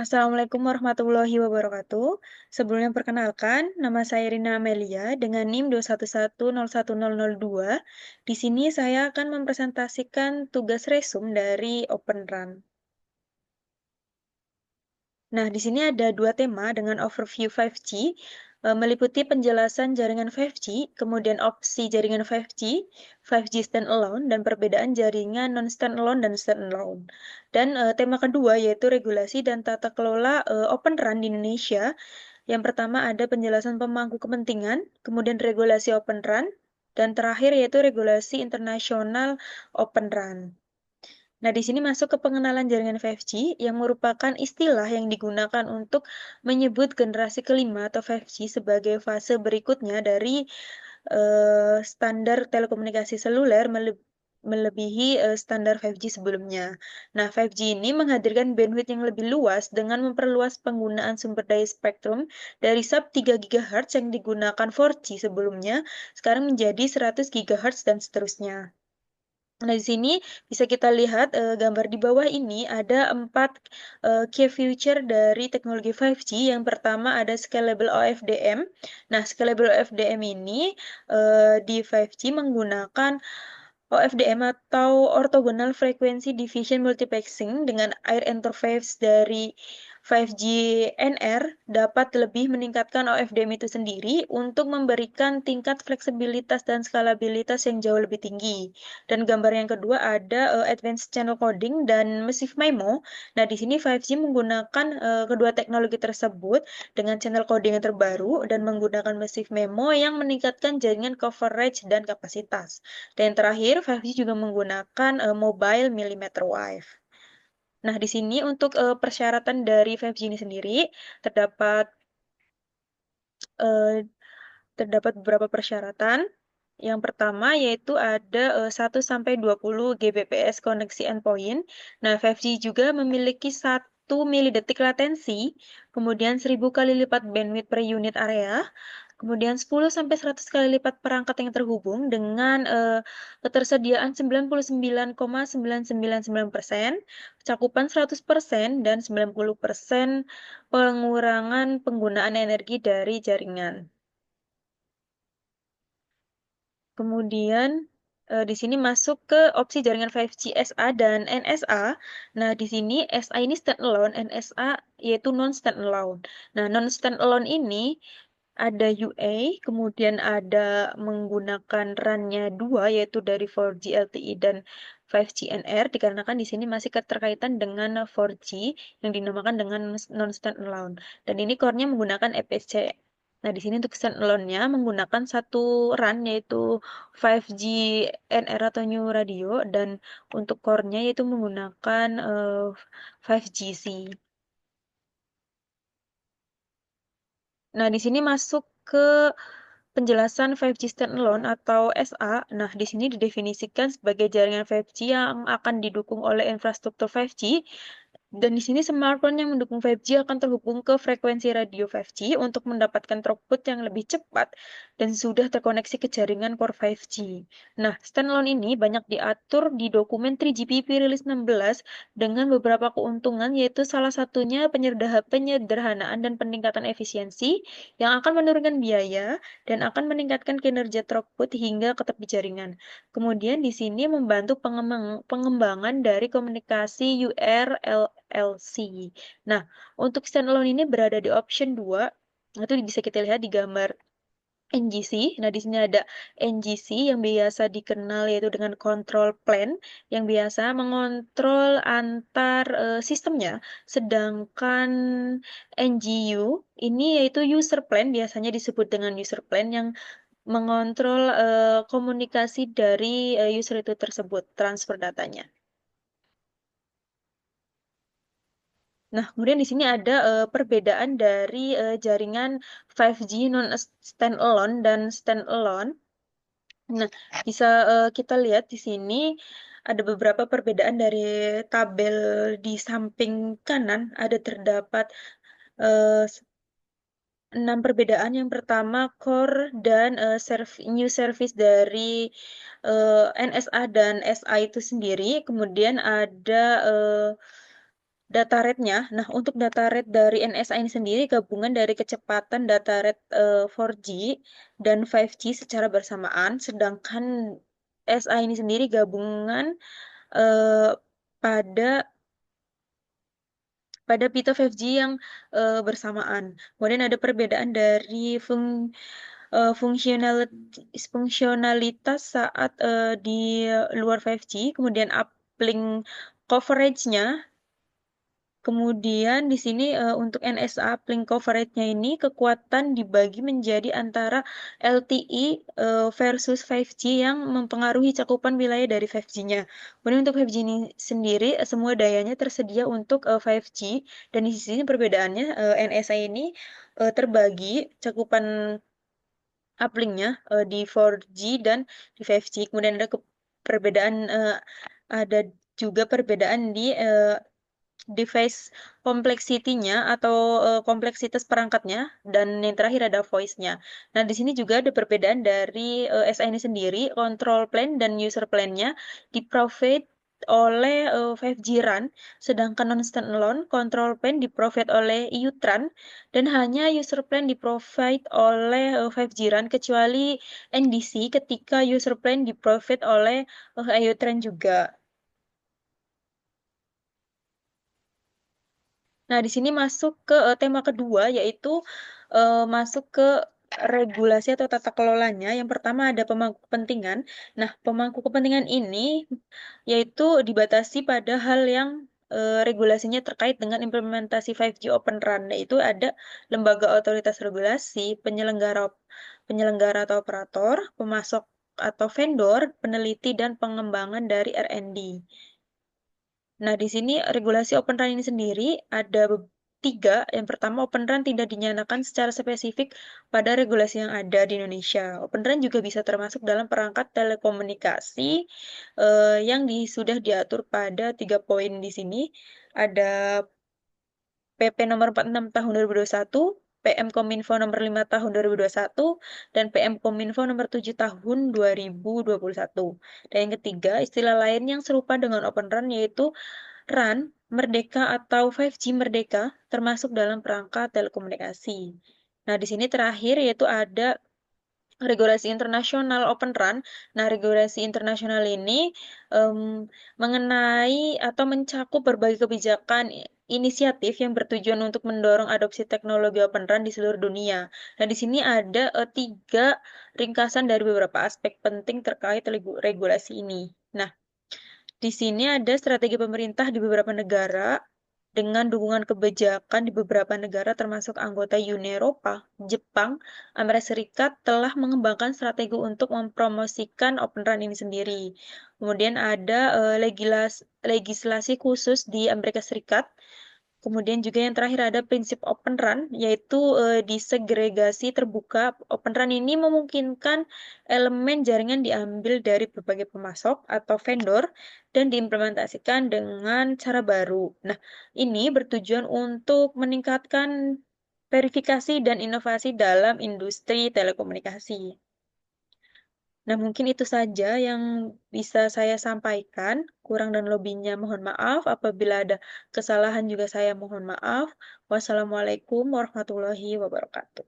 Assalamualaikum warahmatullahi wabarakatuh. Sebelumnya perkenalkan, nama saya Rina Amelia dengan NIM 2110102. Di sini saya akan mempresentasikan tugas resum dari Open Run. Nah, di sini ada dua tema dengan overview 5G, meliputi penjelasan jaringan 5G, kemudian opsi jaringan 5G, 5G standalone, dan perbedaan jaringan non-standalone dan standalone. Dan tema kedua yaitu regulasi dan tata kelola Open RAN di Indonesia. Yang pertama ada penjelasan pemangku kepentingan, kemudian regulasi Open RAN, dan terakhir yaitu regulasi internasional Open RAN. Nah, di sini masuk ke pengenalan jaringan 5G yang merupakan istilah yang digunakan untuk menyebut generasi kelima atau 5G sebagai fase berikutnya dari standar telekomunikasi seluler melebihi standar 5G sebelumnya. Nah, 5G ini menghadirkan bandwidth yang lebih luas dengan memperluas penggunaan sumber daya spektrum dari sub 3 GHz yang digunakan 4G sebelumnya, sekarang menjadi 100 GHz dan seterusnya. Nah, di sini bisa kita lihat gambar di bawah ini ada 4 key feature dari teknologi 5G. Yang pertama ada scalable OFDM. Nah, scalable OFDM ini di 5G menggunakan OFDM atau Orthogonal Frequency Division Multiplexing dengan air interface dari 5G NR dapat lebih meningkatkan OFDM itu sendiri untuk memberikan tingkat fleksibilitas dan skalabilitas yang jauh lebih tinggi. Dan gambar yang kedua ada Advanced Channel Coding dan Massive MIMO. Nah, di sini 5G menggunakan kedua teknologi tersebut dengan channel coding yang terbaru dan menggunakan Massive MIMO yang meningkatkan jaringan coverage dan kapasitas. Dan yang terakhir, 5G juga menggunakan mobile millimeter wave. Nah, di sini untuk persyaratan dari 5G ini sendiri terdapat eh, terdapat beberapa persyaratan. Yang pertama yaitu ada 1 sampai 20 Gbps koneksi endpoint. Nah, 5G juga memiliki 1 milidetik latensi, kemudian 1000 kali lipat bandwidth per unit area, kemudian 10 sampai 100 kali lipat perangkat yang terhubung dengan ketersediaan 99,999%, cakupan 100%, dan 90% pengurangan penggunaan energi dari jaringan. Kemudian di sini masuk ke opsi jaringan 5G SA dan NSA. Nah, di sini SA ini standalone, NSA yaitu non-standalone. Nah, non-standalone ini ada UA, kemudian ada menggunakan RAN-nya 2, yaitu dari 4G LTE dan 5G NR, dikarenakan di sini masih keterkaitan dengan 4G yang dinamakan dengan non-standalone. Dan ini core-nya menggunakan EPC. Nah, di sini untuk standalone-nya menggunakan satu RAN, yaitu 5G NR atau New Radio, dan untuk core-nya yaitu menggunakan 5GC. Nah, di sini masuk ke penjelasan 5G standalone atau SA. Nah, di sini didefinisikan sebagai jaringan 5G yang akan didukung oleh infrastruktur 5G. Dan di sini smartphone yang mendukung 5G akan terhubung ke frekuensi radio 5G untuk mendapatkan throughput yang lebih cepat dan sudah terkoneksi ke jaringan core 5G. Nah, standalone ini banyak diatur di dokumen 3GPP rilis 16 dengan beberapa keuntungan, yaitu salah satunya penyederhanaan dan peningkatan efisiensi yang akan menurunkan biaya dan akan meningkatkan kinerja throughput hingga ke tepi jaringan. Kemudian di sini membantu pengembangan dari komunikasi URLLC. Nah, untuk standalone ini berada di option 2. Itu bisa kita lihat di gambar NGC. Nah, di sini ada NGC yang biasa dikenal yaitu dengan control plane yang biasa mengontrol antar sistemnya. Sedangkan NGU ini yaitu user plane, biasanya disebut dengan user plane yang mengontrol komunikasi dari user itu tersebut, transfer datanya. Nah, kemudian di sini ada perbedaan dari jaringan 5G non-standalone dan standalone. Nah, bisa kita lihat di sini ada beberapa perbedaan dari tabel di samping kanan. Ada terdapat eh, 6 perbedaan. Yang pertama, core dan new service dari NSA dan SA itu sendiri. Kemudian ada data rate-nya. Nah, untuk data rate dari NSA ini sendiri gabungan dari kecepatan data rate 4G dan 5G secara bersamaan, sedangkan SA ini sendiri gabungan eh, pada pita 5G yang bersamaan. Kemudian ada perbedaan dari fungsionalitas saat di luar 5G, kemudian uplink coverage-nya. Kemudian di sini untuk NSA uplink coverage-nya ini kekuatan dibagi menjadi antara LTE versus 5G yang mempengaruhi cakupan wilayah dari 5G-nya. Kemudian untuk 5G ini sendiri semua dayanya tersedia untuk 5G dan di sini perbedaannya NSA ini terbagi cakupan uplinknya di 4G dan di 5G. Kemudian perbedaan ada juga perbedaan di device complexity-nya atau kompleksitas perangkatnya dan yang terakhir ada voice-nya. Nah, di sini juga ada perbedaan dari SI ini sendiri, control plane dan user plane-nya di-provide oleh 5G RAN, sedangkan non-standalone control plane di-provide oleh UTRAN dan hanya user plane di-provide oleh 5G RAN kecuali NDC ketika user plane di-provide oleh IUTRAN juga. Nah, di sini masuk ke tema kedua, yaitu masuk ke regulasi atau tata kelolanya. Yang pertama ada pemangku kepentingan. Nah, pemangku kepentingan ini yaitu dibatasi pada hal yang regulasinya terkait dengan implementasi 5G Open RAN, yaitu ada lembaga otoritas regulasi, penyelenggara atau operator, pemasok atau vendor, peneliti, dan pengembangan dari R&D. Nah, di sini regulasi Open RAN ini sendiri ada tiga. Yang pertama, Open RAN tidak dinyatakan secara spesifik pada regulasi yang ada di Indonesia. Open RAN juga bisa termasuk dalam perangkat telekomunikasi yang sudah diatur pada 3 poin di sini. Ada PP nomor 46 tahun 2021, PM Kominfo nomor 5 tahun 2021, dan PM Kominfo nomor 7 tahun 2021. Dan yang ketiga, istilah lain yang serupa dengan Open RAN yaitu RAN Merdeka atau 5G Merdeka termasuk dalam perangkat telekomunikasi. Nah, di sini terakhir yaitu ada regulasi internasional Open RAN. Nah, regulasi internasional ini mengenai atau mencakup berbagai kebijakan inisiatif yang bertujuan untuk mendorong adopsi teknologi Open RAN di seluruh dunia. Nah, di sini ada tiga ringkasan dari beberapa aspek penting terkait regulasi ini. Nah, di sini ada strategi pemerintah di beberapa negara dengan dukungan kebijakan di beberapa negara termasuk anggota Uni Eropa, Jepang, Amerika Serikat telah mengembangkan strategi untuk mempromosikan Open RAN ini sendiri. Kemudian ada legislasi khusus di Amerika Serikat. Kemudian juga yang terakhir ada prinsip Open RAN, yaitu disegregasi terbuka. Open RAN ini memungkinkan elemen jaringan diambil dari berbagai pemasok atau vendor dan diimplementasikan dengan cara baru. Nah, ini bertujuan untuk meningkatkan verifikasi dan inovasi dalam industri telekomunikasi. Nah, mungkin itu saja yang bisa saya sampaikan. Kurang dan lebihnya mohon maaf. Apabila ada kesalahan juga saya mohon maaf. Wassalamualaikum warahmatullahi wabarakatuh.